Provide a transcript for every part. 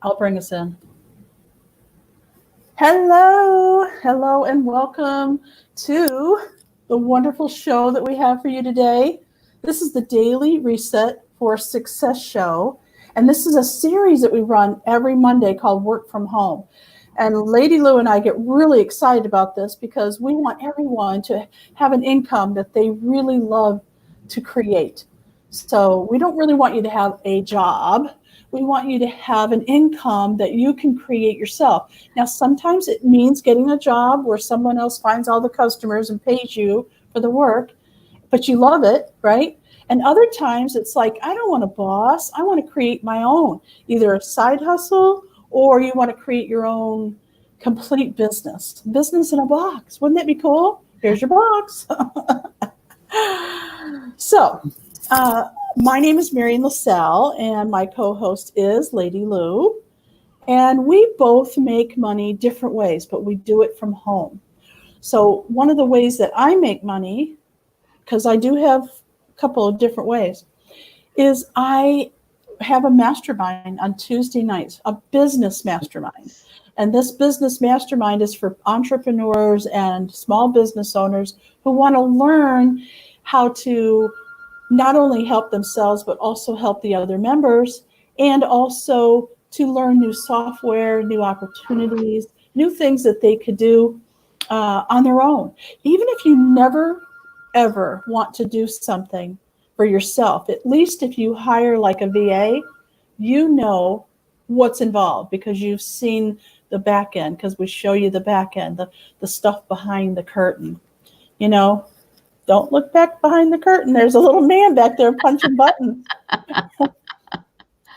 I'll bring us in. Hello, and welcome to the wonderful show that we have for you today. This is the Daily Reset for Success show, and this is a series that we run every Monday called Work From Home. And Lady Lou and I get really excited about this because we want everyone to have an income that they really love to create. So we don't really want you to have a job. We want you to have an income that you can create yourself. Now, sometimes it means getting a job where someone else finds all the customers and pays you for the work, but you love it, right? And other times it's like, I don't want a boss. I want to create my own, either a side hustle or you want to create your own complete business in a box. Wouldn't that be cool? Here's your box. So, my name is Marian LaSalle, and my co-host is Lady Lou. And we both make money different ways, but we do it from home. So one of the ways that I make money, because I do have a couple of different ways, is I have a mastermind on Tuesday nights, a business mastermind. And this business mastermind is for entrepreneurs and small business owners who want to learn how to not only help themselves, but also help the other members, and also to learn new software, new opportunities, new things that they could do on their own. Even if you never, ever want to do something for yourself, at least if you hire like a VA, you know what's involved because you've seen the back end, because we show you the back end, the stuff behind the curtain. You know, don't look back behind the curtain. There's a little man back there punching buttons.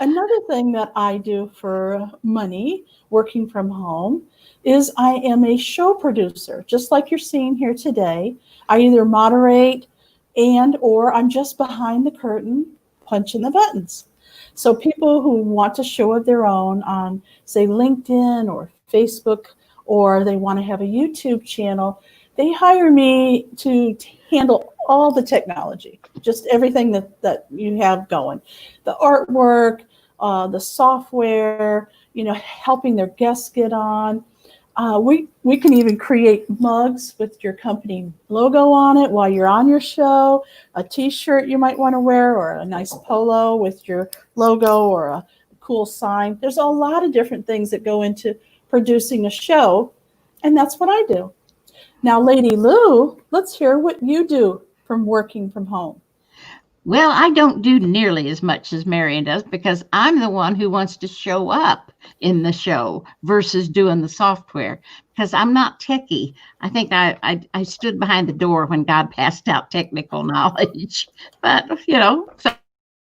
Another thing that I do for money, working from home, is I am a show producer, just like you're seeing here today. I either moderate or I'm just behind the curtain punching the buttons. So people who want a show of their own on, say, LinkedIn or Facebook, or they want to have a YouTube channel, they hire me to handle all the technology, just everything that you have going. The artwork, the software, helping their guests get on. We can even create mugs with your company logo on it while you're on your show, a t-shirt you might want to wear, or a nice polo with your logo, or a cool sign. There's a lot of different things that go into producing a show, and that's what I do. Now, Lady Lou, let's hear what you do from working from home. Well, I don't do nearly as much as Marian does because I'm the one who wants to show up in the show versus doing the software, because I'm not techie. I think I stood behind the door when God passed out technical knowledge, but so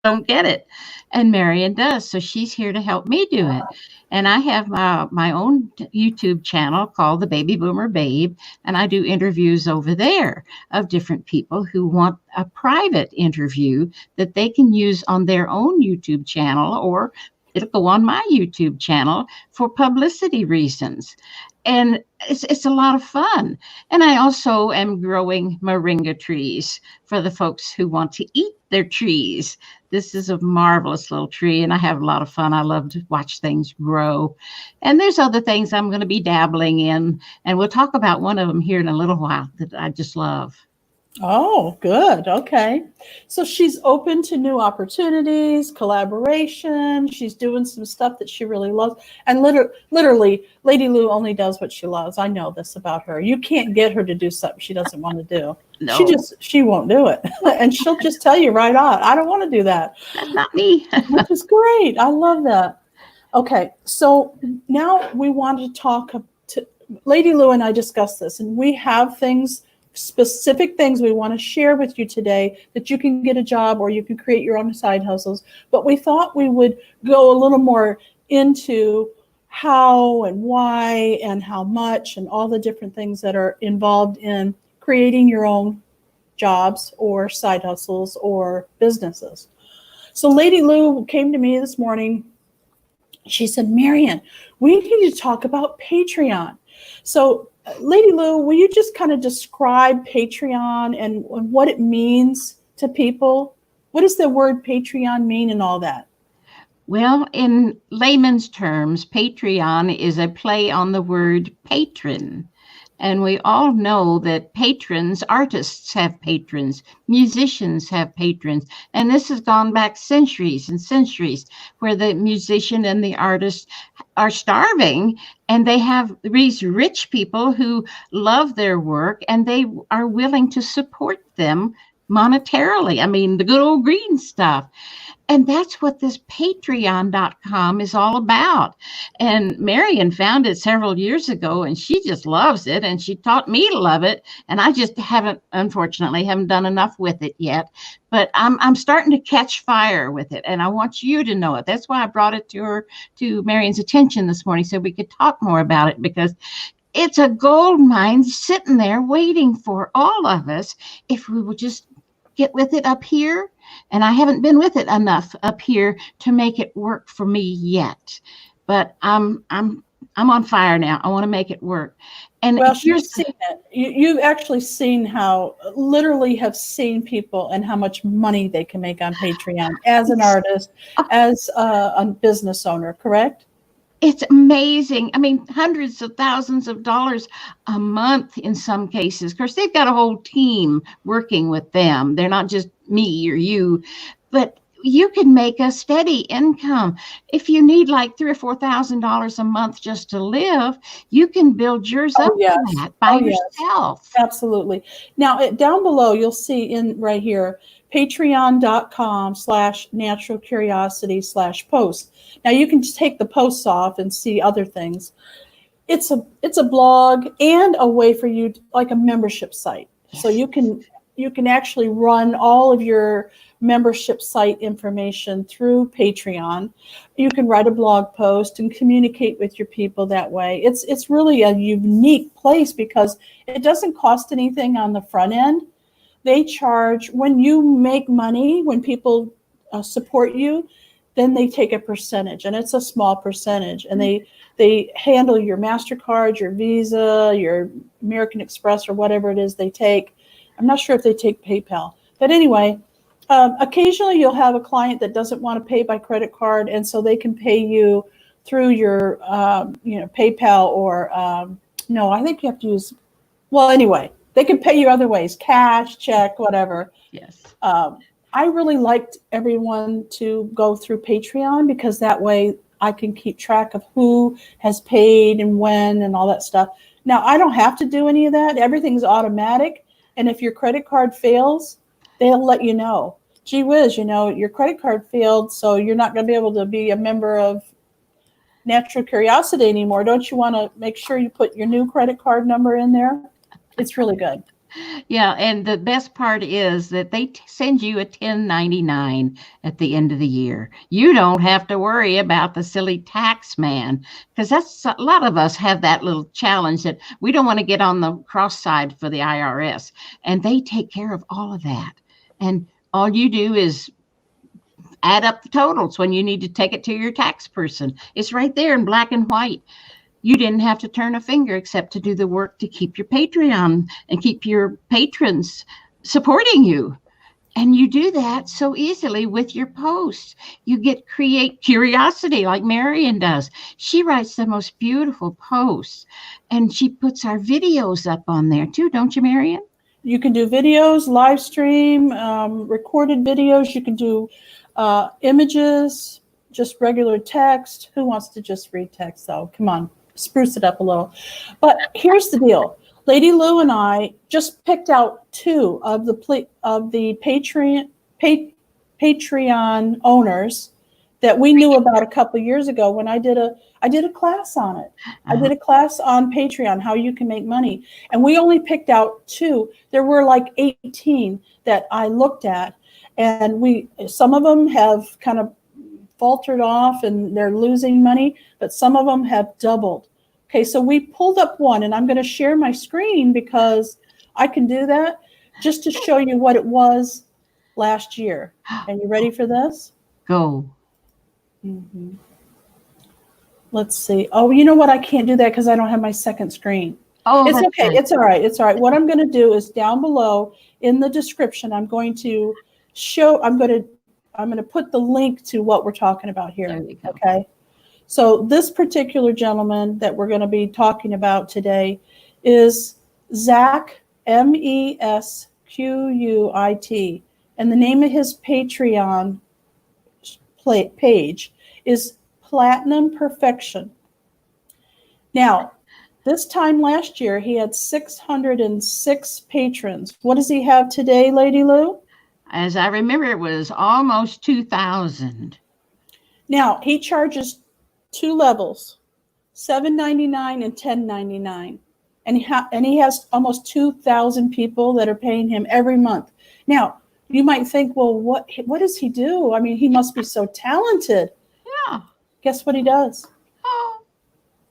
don't get it. And Marian does. So she's here to help me do it. And I have my own YouTube channel called The Baby Boomer Babe. And I do interviews over there of different people who want a private interview that they can use on their own YouTube channel, or it'll go on my YouTube channel for publicity reasons. And it's a lot of fun. And I also am growing moringa trees for the folks who want to eat their trees. This is a marvelous little tree, and I have a lot of fun. I love to watch things grow. And there's other things I'm going to be dabbling in, and we'll talk about one of them here in a little while that I just love. Oh, good. Okay. So she's open to new opportunities, collaboration. She's doing some stuff that she really loves. And literally, Lady Lou only does what she loves. I know this about her. You can't get her to do something she doesn't want to do. No. She won't do it. And she'll just tell you right on, I don't want to do that. That's not me. Which is great. I love that. Okay. So now we want to talk to Lady Lou, and I discussed this, and we have specific things we want to share with you today that you can get a job or you can create your own side hustles. But we thought we would go a little more into how and why and how much and all the different things that are involved in creating your own jobs or side hustles or businesses. So Lady Lou came to me this morning. She said, Marian, we need to talk about Patreon. So Lady Lou, will you just kind of describe Patreon and what it means to people? What does the word Patreon mean and all that? Well, in layman's terms, Patreon is a play on the word patron. And we all know that patrons, artists have patrons, musicians have patrons. And this has gone back centuries and centuries where the musician and the artist are starving, and they have these rich people who love their work and they are willing to support them monetarily. I mean, the good old green stuff. And that's what this patreon.com is all about. And Marian found it several years ago and she just loves it. And she taught me to love it. And I just unfortunately, haven't done enough with it yet. But I'm starting to catch fire with it. And I want you to know it. That's why I brought it to Marian's attention this morning so we could talk more about it, because it's a gold mine sitting there waiting for all of us if we would just get with it up here. And I haven't been with it enough up here to make it work for me yet. But I'm on fire now. I want to make it work. And well, you've seen it. You've actually seen how, literally have seen people and how much money they can make on Patreon as an artist, as a business owner, correct? It's amazing. I mean, hundreds of thousands of dollars a month in some cases. Of course, they've got a whole team working with them. They're not just me or you, but you can make a steady income. If you need like $3,000 or $4,000 a month just to live, you can build yours up to that by yourself. Absolutely. Now, down below, you'll see right here, patreon.com/naturalcuriosity/post. Now you can just take the posts off and see other things. It's a blog and a way for you, like a membership site. Yes. So you can actually run all of your membership site information through Patreon. You can write a blog post and communicate with your people that way. It's really a unique place because it doesn't cost anything on the front end. They charge, when you make money, when people support you, then they take a percentage, and it's a small percentage. And they handle your MasterCard, your Visa, your American Express, or whatever it is they take. I'm not sure if they take PayPal. But anyway, occasionally you'll have a client that doesn't want to pay by credit card, and so they can pay you through your PayPal or no, I think you have to use, well, anyway. They can pay you other ways, cash, check, whatever. Yes. I really liked everyone to go through Patreon because that way I can keep track of who has paid and when and all that stuff. Now, I don't have to do any of that. Everything's automatic. And if your credit card fails, they'll let you know. Gee whiz, your credit card failed, so you're not going to be able to be a member of Natural Curiosity anymore. Don't you want to make sure you put your new credit card number in there? It's really good. Yeah, and the best part is that they send you a 1099 at the end of the year. You don't have to worry about the silly tax man, because that's a lot of us have that little challenge that we don't want to get on the cross side for the IRS, and they take care of all of that. And all you do is add up the totals when you need to take it to your tax person. It's right there in black and white. You didn't have to turn a finger except to do the work to keep your Patreon and keep your patrons supporting you. And you do that so easily with your posts. You create curiosity like Marian does. She writes the most beautiful posts, and she puts our videos up on there too, don't you, Marian? You can do videos, live stream, recorded videos. You can do images, just regular text. Who wants to just read text though? Come on. Spruce it up a little. But here's the deal. Lady Lou and I just picked out 2 of the Patreon owners that we knew about a couple of years ago when I did a class on it. I did a class on Patreon, how you can make money. And we only picked out 2. There were like 18 that I looked at, and some of them have kind of faltered off and they're losing money, but some of them have doubled. Okay, so we pulled up one, and I'm going to share my screen because I can do that just to show you what it was last year. Are you ready for this? Go. Mm-hmm. Let's see. Oh, you know what? I can't do that because I don't have my second screen. Oh, it's okay. Right. It's all right. It's all right. What I'm going to do is down below in the description, I'm going to to put the link to what we're talking about here. There you go. Okay. So this particular gentleman that we're going to be talking about today is Zach, Mesquit, and the name of his Patreon page is Platinum Perfection. Now, this time last year, he had 606 patrons. What does he have today, Lady Lou? As I remember, it was almost 2,000. Now, he charges two levels, $7.99 and $10.99. And he has almost 2,000 people that are paying him every month. Now, you might think, well, what does he do? I mean, he must be so talented. Yeah. Guess what he does? Oh.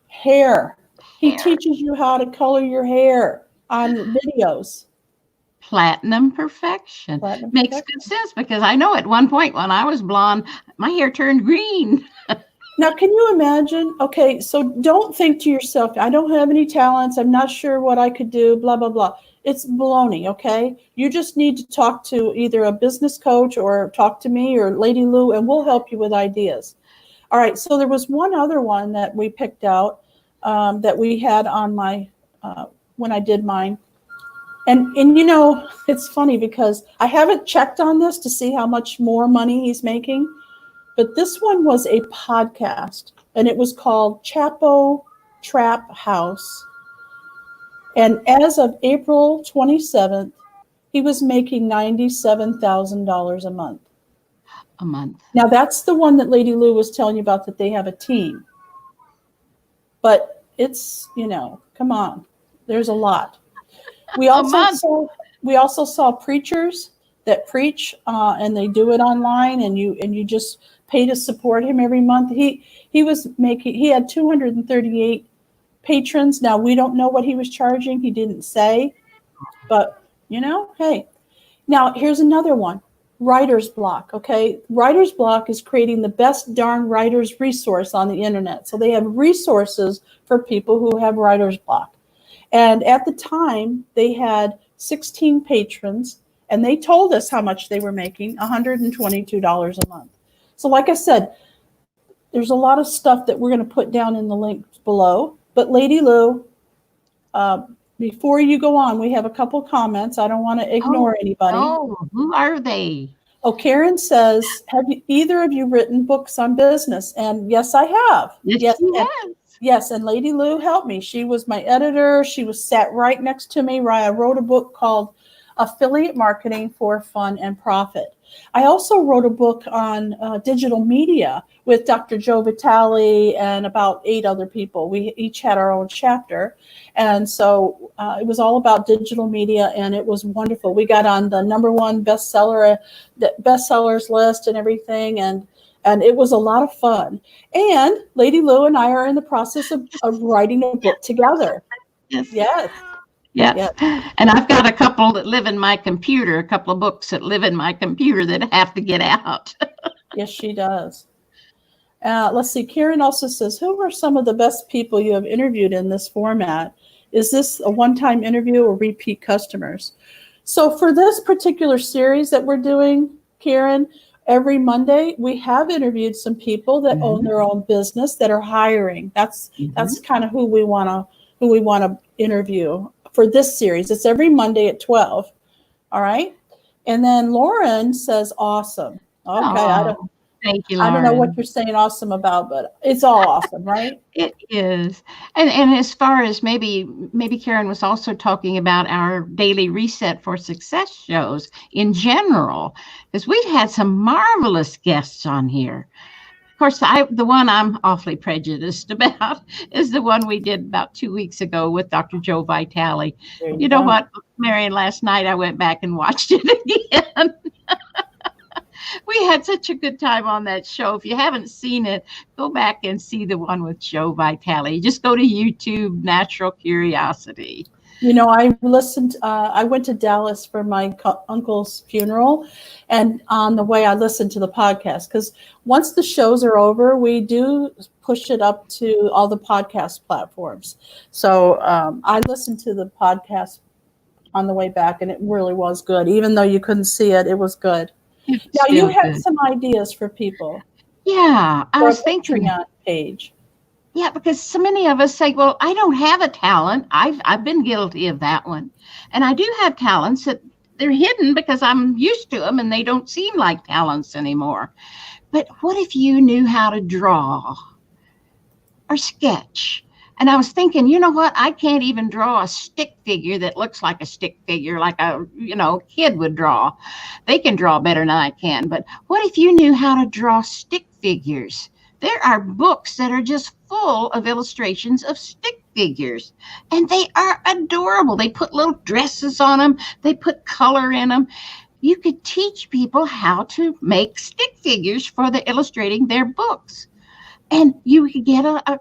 Hair. He Hair. teaches you how to color your hair on videos. Platinum perfection. Makes good sense, because I know at one point when I was blonde, my hair turned green. Now, can you imagine? Okay, so don't think to yourself, I don't have any talents. I'm not sure what I could do, blah, blah, blah. It's baloney, okay? You just need to talk to either a business coach or talk to me or Lady Lou, and we'll help you with ideas. All right, so there was one other one that we picked out that we had on my, when I did mine. And you know, it's funny because I haven't checked on this to see how much more money he's making. But this one was a podcast, and it was called Chapo Trap House. And as of April 27th, he was making $97,000 a month. A month. Now, that's the one that Lady Lou was telling you about, that they have a team. But it's, you know, come on. There's a lot. We also saw preachers that preach, and they do it online, and you just pay to support him every month. He had 238 patrons. Now, we don't know what he was charging. He didn't say, but you know, hey. Now, here's another one. Writer's block. Okay. Writer's block is creating the best darn writer's resource on the internet. So they have resources for people who have writer's block. And at the time, they had 16 patrons, and they told us how much they were making, $122 a month. So like I said, there's a lot of stuff that we're going to put down in the links below. But Lady Lou, before you go on, we have a couple comments. I don't want to ignore anybody. Oh, who are they? Oh, Karen says, have either of you written books on business? And yes, I have. Yes, Yes, and Lady Lou helped me. She was my editor. She was sat right next to me. I wrote a book called Affiliate Marketing for Fun and Profit. I also wrote a book on digital media with Dr. Joe Vitale and about 8 other people. We each had our own chapter. And so it was all about digital media, and it was wonderful. We got on the #1 bestsellers list and everything, and it was a lot of fun. And Lady Lou and I are in the process of writing a book together. Yes. Yeah. And I've got a couple that live in my computer, a couple of books that live in my computer that have to get out. Yes, she does. Let's see. Karen also says, who are some of the best people you have interviewed in this format? Is this a one-time interview or repeat customers? So for this particular series that we're doing, Karen, every Monday, we have interviewed some people that own their own business that are hiring. That's kind of who we want to interview for this series. It's every Monday at 12. All right. And then Lauren says, awesome. Okay. Thank you, Lauren. I don't know what you're saying awesome about, but it's all awesome, right? It is. And as far as maybe Karen was also talking about our daily reset for success shows in general, because we've had some marvelous guests on here. Of course, the one I'm awfully prejudiced about is the one we did about 2 weeks ago with Dr. Joe Vitale. You know what, Marian, last night I went back and watched it again. We had such a good time on that show. If you haven't seen it, go back and see the one with Joe Vitale. Just go to YouTube, Natural Curiosity. You know, I went to Dallas for my uncle's funeral, and on the way I listened to the podcast, because once the shows are over, we do push it up to all the podcast platforms. So I listened to the podcast on the way back, and it really was good. Even though you couldn't see it, it was good. Now you Still have good. some ideas for people Yeah, I for a was thinking. Patreon page. Yeah, because so many of us say, "Well, I don't have a talent." I've been guilty of that one, and I do have talents that they're hidden because I'm used to them, and they don't seem like talents anymore. But what if you knew how to draw or sketch? And I was thinking, you know what? I can't even draw a stick figure that looks like a stick figure, like a kid would draw. They can draw better than I can. But what if you knew how to draw stick figures? There are books that are just full of illustrations of stick figures, and they are adorable. They put little dresses on them. They put color in them. You could teach people how to make stick figures for the illustrating their books, and you could get a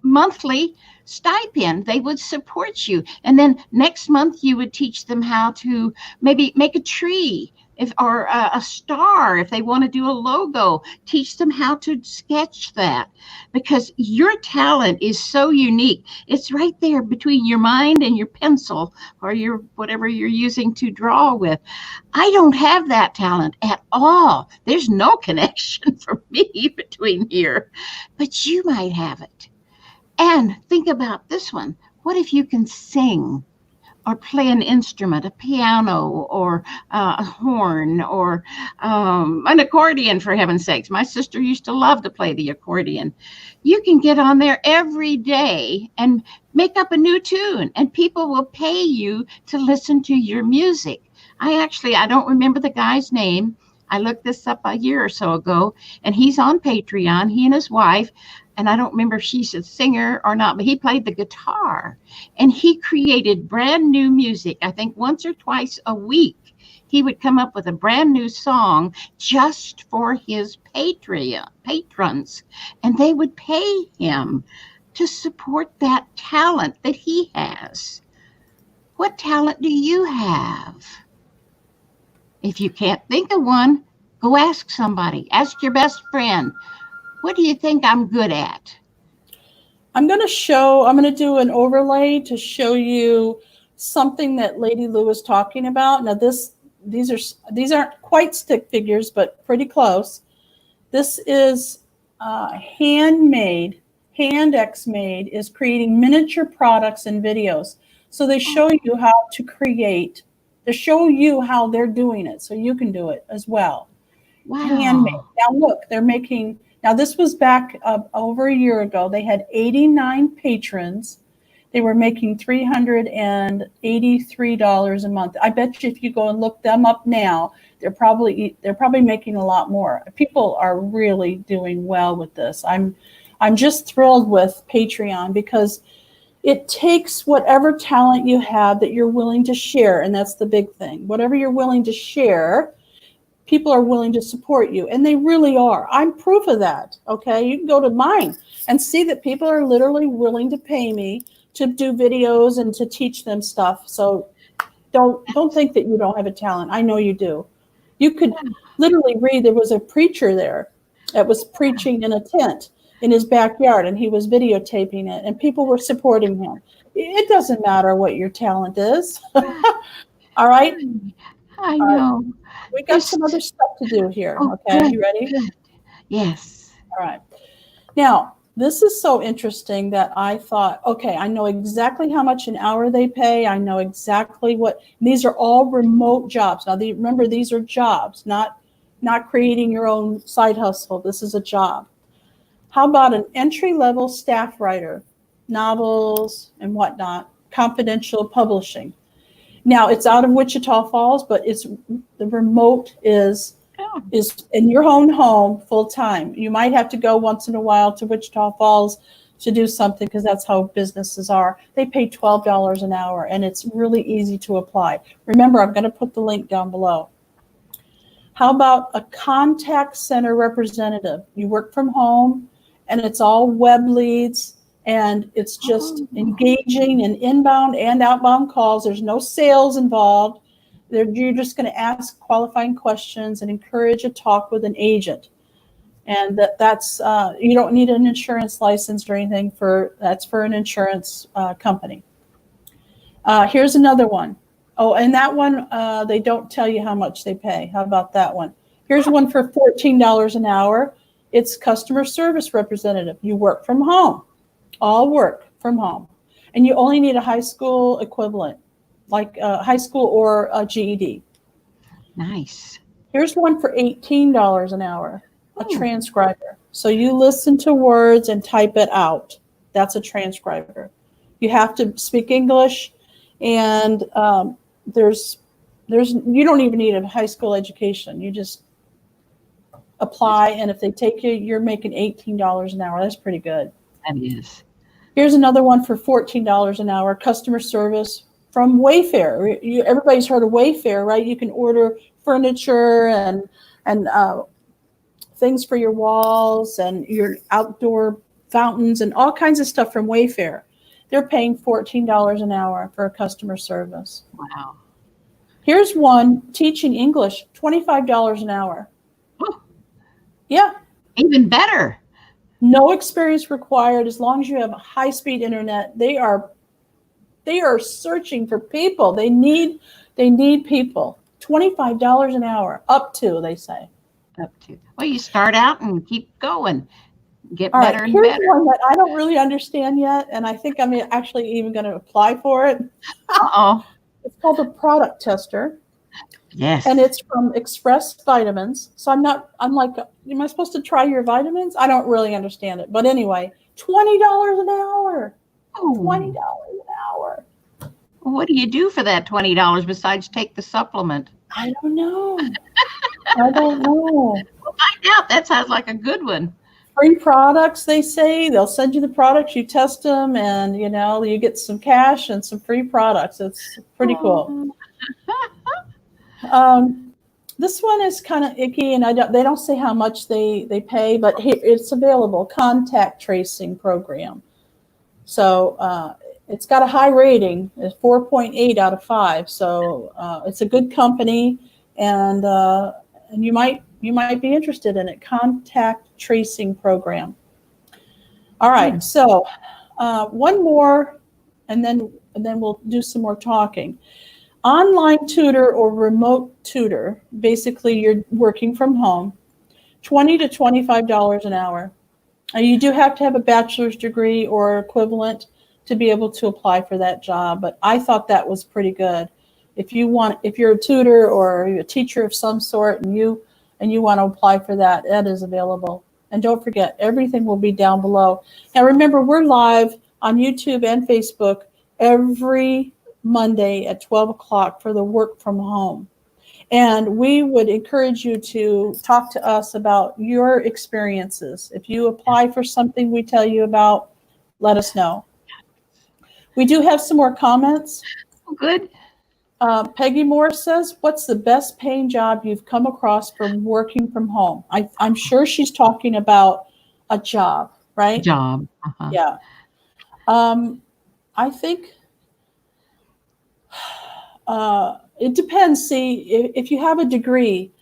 monthly stipend. They would support you, and then next month you would teach them how to maybe make a tree, or a star if they want to do a logo. Teach them how to sketch that, because your talent is so unique. It's right there between your mind and your pencil, or your whatever you're using to draw with. I don't have that talent at all. There's no connection for me between here, but you might have it. And think about this one. What if you can sing or play an instrument, a piano or a horn or an accordion, for heaven's sakes? My sister used to love to play the accordion. You can get on there every day and make up a new tune, and people will pay you to listen to your music. I don't remember the guy's name. I looked this up a year or so ago, and he's on Patreon, he and his wife. And I don't remember if she's a singer or not, but he played the guitar, and he created brand new music. I think once or twice a week, he would come up with a brand new song just for his patrons, and they would pay him to support that talent that he has. What talent do you have? If you can't think of one, go ask somebody. Ask your best friend. What do you think I'm good at? I'm going to do an overlay to show you something that Lady Lou was talking about. Now these aren't quite stick figures, but pretty close. This is Handmade. Hand X Made is creating miniature products and videos. So they show you how to create, they show you how they're doing it, so you can do it as well. Wow. Handmade. Now look, they're making, now this was back over a year ago. They had 89 patrons. They were making $383 a month. I bet you if you go and look them up now, they're probably making a lot more. People are really doing well with this. I'm just thrilled with Patreon, because it takes whatever talent you have that you're willing to share, and that's the big thing. Whatever you're willing to share, people are willing to support you, and they really are. I'm proof of that. Okay, you can go to mine and see that people are literally willing to pay me to do videos and to teach them stuff. So don't think that you don't have a talent. I know you do. You could literally read. There was a preacher there that was preaching in a tent in his backyard, and he was videotaping it, and people were supporting him. It doesn't matter what your talent is. All right. I know. We got some other stuff to do here. Oh, Okay, good, you ready? good. Yes. All right. Now, this is so interesting that I thought, okay, I know exactly how much an hour they pay. I know exactly what, these are all remote jobs. Now, remember, these are jobs, not creating your own side hustle. This is a job. How about an entry-level staff writer, novels and whatnot, confidential publishing? Now, it's out of Wichita Falls, but the remote is in your own home full time. You might have to go once in a while to Wichita Falls to do something, because that's how businesses are. They pay $12 an hour, and it's really easy to apply. Remember, I'm going to put the link down below. How about a contact center representative? You work from home, and it's all web leads, and it's just engaging in inbound and outbound calls. There's no sales involved. You're just going to ask qualifying questions and encourage a talk with an agent. And that's you don't need an insurance license or anything that's for an insurance company. Here's another one. Oh, and that one, they don't tell you how much they pay. How about that one? Here's one for $14 an hour. It's customer service representative. You work from home, all work from home. And you only need a high school equivalent, like high school or a GED. Nice. Here's one for $18 an hour, a Ooh. transcriber. So you listen to words and type it out. That's a transcriber. You have to speak English, and there's you don't even need a high school education. You just apply, and if they take you, you're making $18 an hour. That's pretty good. That is. Here's another one for $14 an hour, customer service from Wayfair. Everybody's heard of Wayfair, right? You can order furniture and things for your walls and your outdoor fountains and all kinds of stuff from Wayfair. They're paying $14 an hour for customer service. Wow. Here's one, teaching English, $25 an hour. Oh, Yeah. even better. No experience required as long as you have a high-speed internet. They are searching for people. They need people. $25 an hour, up to, they say. Up to. Well, you start out and keep going. Get All better right, and here's better. one that I don't really understand yet, and I think I'm actually even going to apply for it. Uh-oh. It's called a product tester, Yes. and it's from Express Vitamins. So I'm like, am I supposed to try your vitamins? I don't really understand it. But anyway, $20 an hour. Ooh. $20 an hour. Well, what do you do for that $20 besides take the supplement? I don't know. I don't know. Well, find out. That sounds like a good one. Free products, they say. They'll send you the products, you test them, and you get some cash and some free products. It's pretty cool. This one is kind of icky, and they don't say how much they pay, but it's available. Contact tracing program. So it's got a high rating. It's 4.8 out of 5. So it's a good company, and you might be interested in it. Contact tracing program. All right, so one more, and then we'll do some more talking. Online tutor or remote tutor. Basically, you're working from home. $20 to $25 an hour. You do have to have a bachelor's degree or equivalent to be able to apply for that job, but I thought that was pretty good. If you're a tutor or you're a teacher of some sort and you want to apply for that, that is available. And don't forget, everything will be down below. Now remember, we're live on YouTube and Facebook every Monday at 12 o'clock for the work from home. And we would encourage you to talk to us about your experiences. If you apply for something we tell you about, let us know. We do have some more comments. Good. Peggy Moore says, what's the best paying job you've come across from working from home? I'm sure she's talking about a job, right? Job. Uh-huh. Yeah. I think it depends. See, if you have a degree,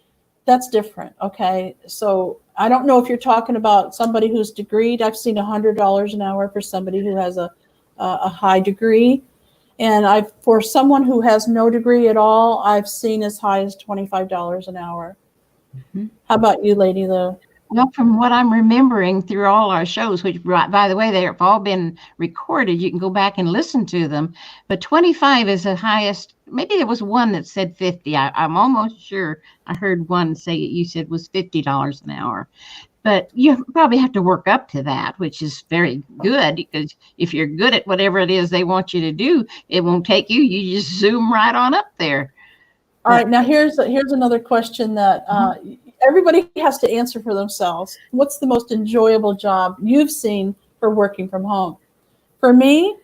that's different. Okay. So I don't know if you're talking about somebody who's degreed. I've seen $100 an hour for somebody who has a high degree. And for someone who has no degree at all, I've seen as high as $25 an hour. Mm-hmm. How about you, Lady Lou? Well, from what I'm remembering through all our shows, which, by the way, they have all been recorded. You can go back and listen to them. But 25 is the highest. Maybe there was one that said 50. I'm almost sure I heard one say you said was $50 an hour. But you probably have to work up to that, which is very good, because if you're good at whatever it is they want you to do, it won't take you. You just zoom right on up there. All right. Now, here's another question that everybody has to answer for themselves. What's the most enjoyable job you've seen for working from home? For me,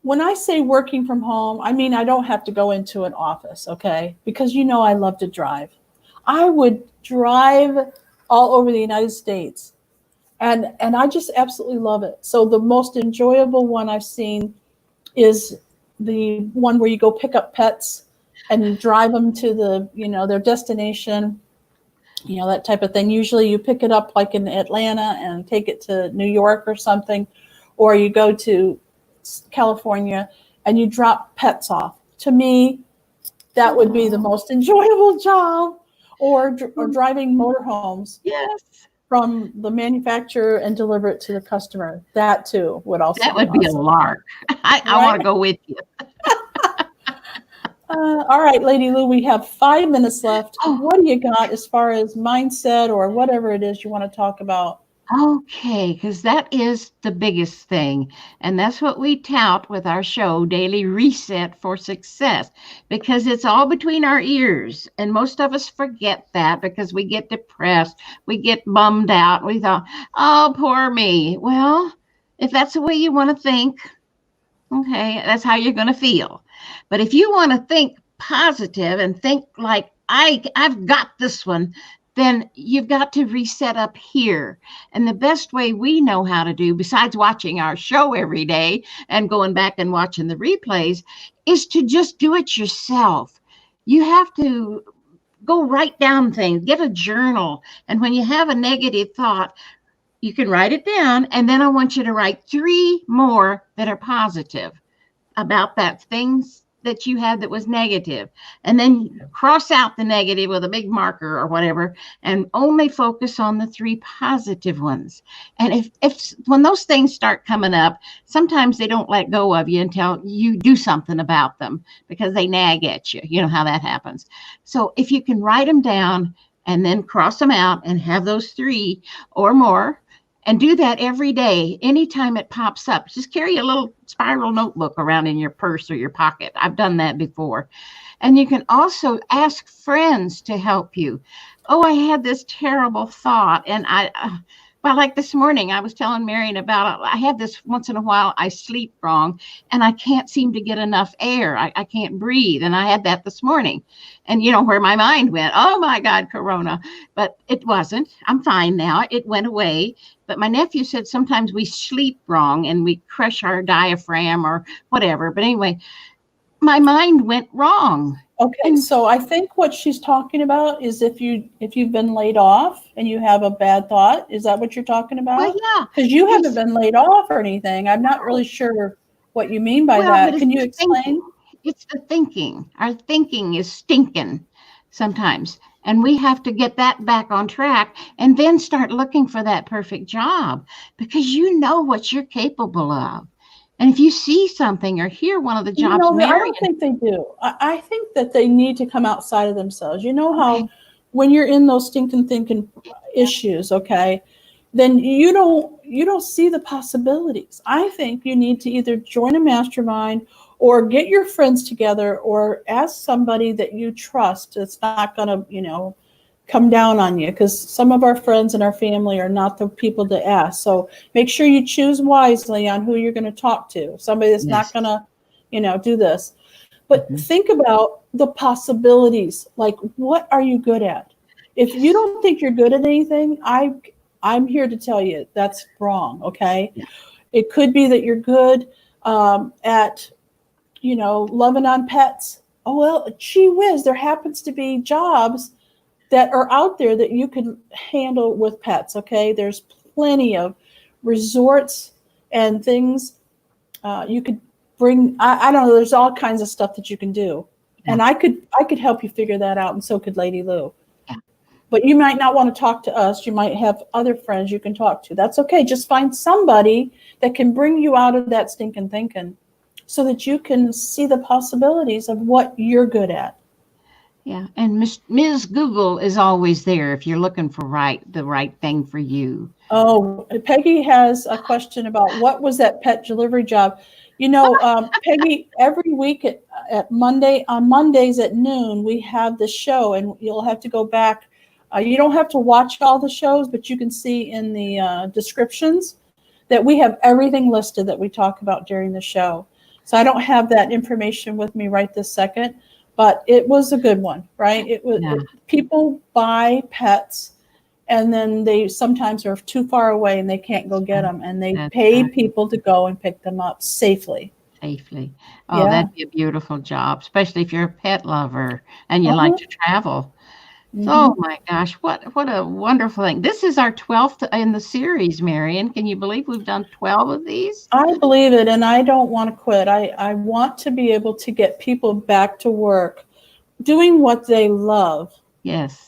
when I say working from home, I mean I don't have to go into an office, okay? Because I love to drive. I would drive all over the United States. And I just absolutely love it. So the most enjoyable one I've seen is the one where you go pick up pets and drive them to their destination, that type of thing. Usually you pick it up like in Atlanta and take it to New York or something, or you go to California and you drop pets off. to me, that would be the most enjoyable job, or driving motorhomes Yes. from the manufacturer and deliver it to the customer. That too would also That be would be a awesome. lark. I Right? want to go with you. All right, Lady Lou, we have 5 minutes left. Oh, What do you got as far as mindset or whatever it is you want to talk about? okay, because that is the biggest thing. And that's what we tout with our show, Daily Reset for Success, because it's all between our ears. And most of us forget that because we get depressed, we get bummed out. We thought, oh, poor me. Well, if that's the way you want to think, okay, that's how you're going to feel. But if you want to think positive and think like, I've got this one, then you've got to reset up here. And the best way we know how to do, besides watching our show every day and going back and watching the replays, is to just do it yourself. You have to go write down things, get a journal. And when you have a negative thought, you can write it down. And then I want you to write 3 more that are positive about that things that you had that was negative, and then cross out the negative with a big marker or whatever, and only focus on the 3 positive ones. And if when those things start coming up, sometimes they don't let go of you until you do something about them because they nag at you. You know how that happens. So if you can write them down and then cross them out and have those 3 or more, and do that every day, anytime it pops up. Just carry a little spiral notebook around in your purse or your pocket. I've done that before. And you can also ask friends to help you. Oh, I had this terrible thought. And well, like this morning, I was telling Marian about, I have this once in a while, I sleep wrong and I can't seem to get enough air. I can't breathe. And I had that this morning. And you know where my mind went, oh my God, Corona. But it wasn't. I'm fine now. It went away. But my nephew said sometimes we sleep wrong and we crush our diaphragm or whatever. But anyway, my mind went wrong. Okay, so I think what she's talking about is if you've been laid off and you have a bad thought. Is that what you're talking about? Well, yeah. Because you haven't been laid off or anything. I'm not really sure what you mean by that. Can you explain? It's the thinking. Our thinking is stinking sometimes. And we have to get that back on track and then start looking for that perfect job because you know what you're capable of. And if you see something or hear one of the jobs, I don't think they do. I think that they need to come outside of themselves. You know how when you're in those stinking thinking issues, okay, then you don't see the possibilities. I think you need to either join a mastermind or get your friends together or ask somebody that you trust that's not going to, come down on you, because some of our friends and our family are not the people to ask. So make sure you choose wisely on who you're going to talk to. Somebody that's not going to, do this. But think about the possibilities. Like, what are you good at? If you don't think you're good at anything, I'm here to tell you that's wrong. Okay. Yeah. It could be that you're good at, loving on pets. Oh, well, gee whiz, there happens to be jobs that are out there that you could handle with pets. Okay. There's plenty of resorts and things you could bring. I don't know. There's all kinds of stuff that you can do. Yeah. And I could help you figure that out. And so could Lady Lou. Yeah. But you might not want to talk to us. You might have other friends you can talk to. That's okay. Just find somebody that can bring you out of that stinking thinking so that you can see the possibilities of what you're good at. Yeah, and Ms. Google is always there if you're looking for the right thing for you. Oh, Peggy has a question about what was that pet delivery job? Peggy, every week on Mondays at noon, we have the show, and you'll have to go back. You don't have to watch all the shows, but you can see in the descriptions that we have everything listed that we talk about during the show. So I don't have that information with me right this second. But it was a good one, right? People buy pets, and then they sometimes are too far away and they can't go get them, and they pay people to go and pick them up safely. Oh, yeah. That'd be a beautiful job, especially if you're a pet lover and you like to travel. Oh my gosh, what a wonderful thing. This is our 12th in the series, Marian. Can you believe we've done 12 of these? I believe it, and I don't want to quit. I want to be able to get people back to work doing what they love. Yes.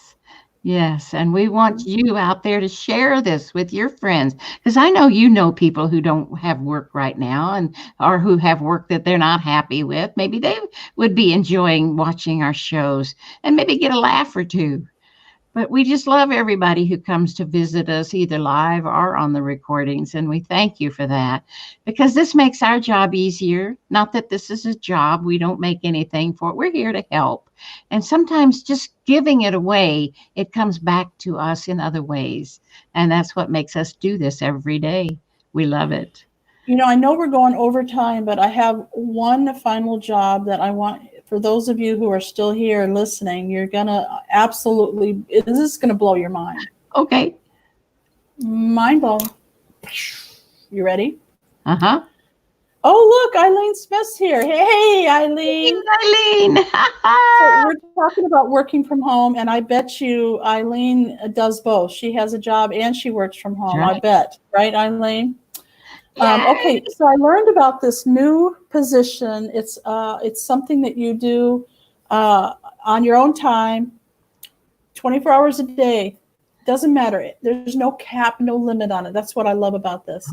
Yes, and we want you out there to share this with your friends, because I know you know people who don't have work right now, and or who have work that they're not happy with. Maybe they would be enjoying watching our shows and maybe get a laugh or two. But we just love everybody who comes to visit us either live or on the recordings. And we thank you for that, because this makes our job easier. Not that this is a job. We don't make anything for it. We're here to help. And sometimes just giving it away, it comes back to us in other ways. And that's what makes us do this every day. We love it. You know, I know we're going over time, but I have one final job that I want for those of you who are still here listening. You're going to absolutely, this is going to blow your mind. Okay. Mind blown. You ready? Uh-huh. Oh, look, Eileen Smith's here. Hey, Eileen. Hey, Eileen. So we're talking about working from home, and I bet you Eileen does both. She has a job and she works from home. Right. I bet. Right, Eileen? Yay. Okay, so I learned about this new position. It's something that you do on your own time, 24 hours a day. Doesn't matter. There's no cap, no limit on it. That's what I love about this.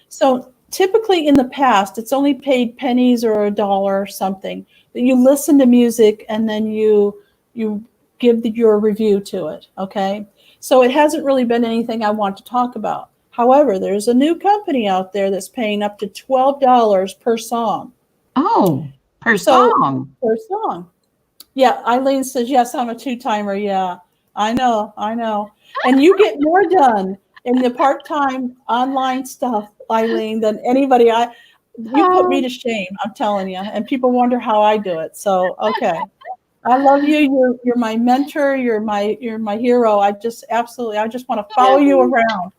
So typically in the past, it's only paid pennies or $1 or something. But you listen to music and then you give your review to it. Okay, so it hasn't really been anything I want to talk about. However, there's a new company out there that's paying up to $12 per song. Oh, per song. Per song. Yeah, Eileen says, yes, I'm a two-timer. Yeah, I know. And you get more done in the part-time online stuff, Eileen, than anybody. You put me to shame, I'm telling you. And people wonder how I do it. So, okay. I love you. You're my mentor. You're my hero. I just want to follow you around.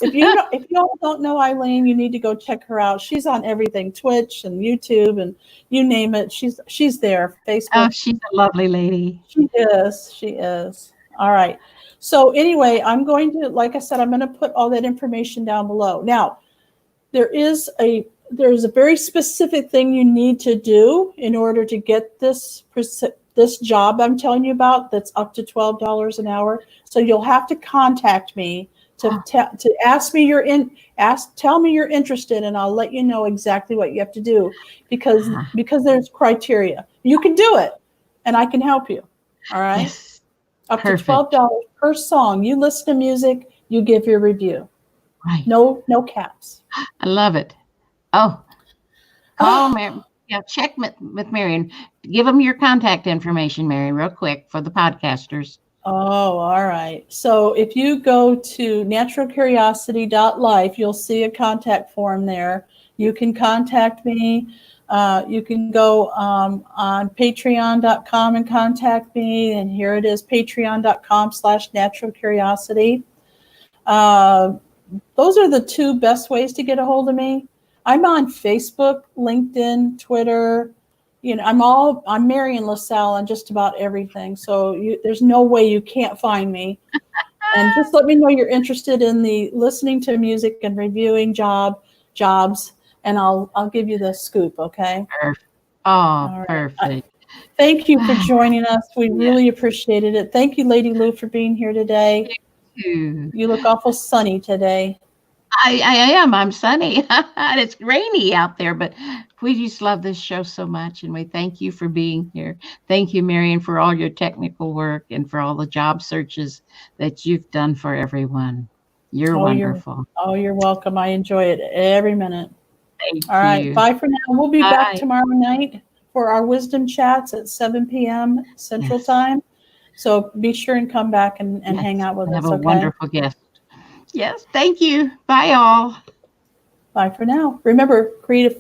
If you don't know Eileen, you need to go check her out. She's on everything, Twitch and YouTube and you name it. She's there. Facebook. Oh, she's a lovely lady. She is. All right. So anyway, I'm going to, like I said, I'm going to put all that information down below. Now, there's a very specific thing you need to do in order to get this job I'm telling you about that's up to $12 an hour. So you'll have to contact me to ask me tell me you're interested, and I'll let you know exactly what you have to do because there's criteria. You can do it, and I can help you. All right. Yes. Up to $12 per song. You listen to music, you give your review. Right. No caps. I love it. Oh, Marian. Yeah, check with Marian. Give them your contact information, Marian, real quick for the podcasters. Oh, all right. So if you go to naturalcuriosity.life, you'll see a contact form there. You can contact me. You can go on patreon.com and contact me. And here it is, patreon.com/naturalcuriosity. Those are the two best ways to get a hold of me. I'm on Facebook, LinkedIn, Twitter. You know, I'm Marian LaSalle on just about everything. So there's no way you can't find me. And just let me know you're interested in the listening to music and reviewing jobs, and I'll give you the scoop. Okay. Perfect. Oh, perfect. Thank you for joining us. We really appreciated it. Thank you, Lady Lou, for being here today. Thank you. You look awful sunny today. I am. I'm sunny. And it's rainy out there, but we just love this show so much, and we thank you for being here. Thank you, Marian, for all your technical work and for all the job searches that you've done for everyone. You're wonderful. You're welcome. I enjoy it every minute. Thank you. All right. Bye for now. We'll be back tomorrow night for our wisdom chats at 7 p.m. Central Time. So be sure and come back and hang out with us. Have a wonderful guest. Yes. Thank you. Bye, all. Bye for now. Remember, create a